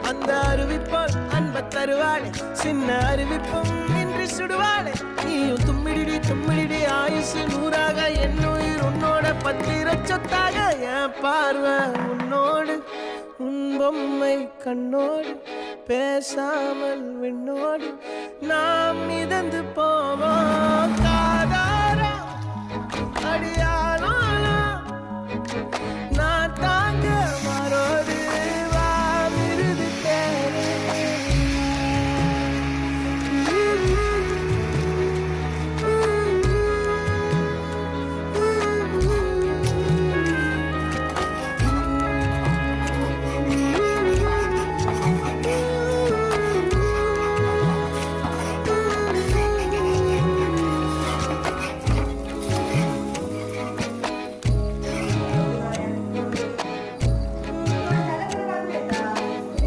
அந்த அறிவிப்போல் அன்ப தருவாளே சின்ன அறிவிப்பும் இன்றி சுடுவாளே நீயும் தும்மிடி ஆயுசு 100ஆக என் உயிர் உன்னோட பத்திர சொத்தாக என் பார்வை உன்னோடு உன் பொம்மை கண்ணோடு பேசாமல் விண்ணோடு நாம் மிதந்து போவோம் காதாரா அடியானோ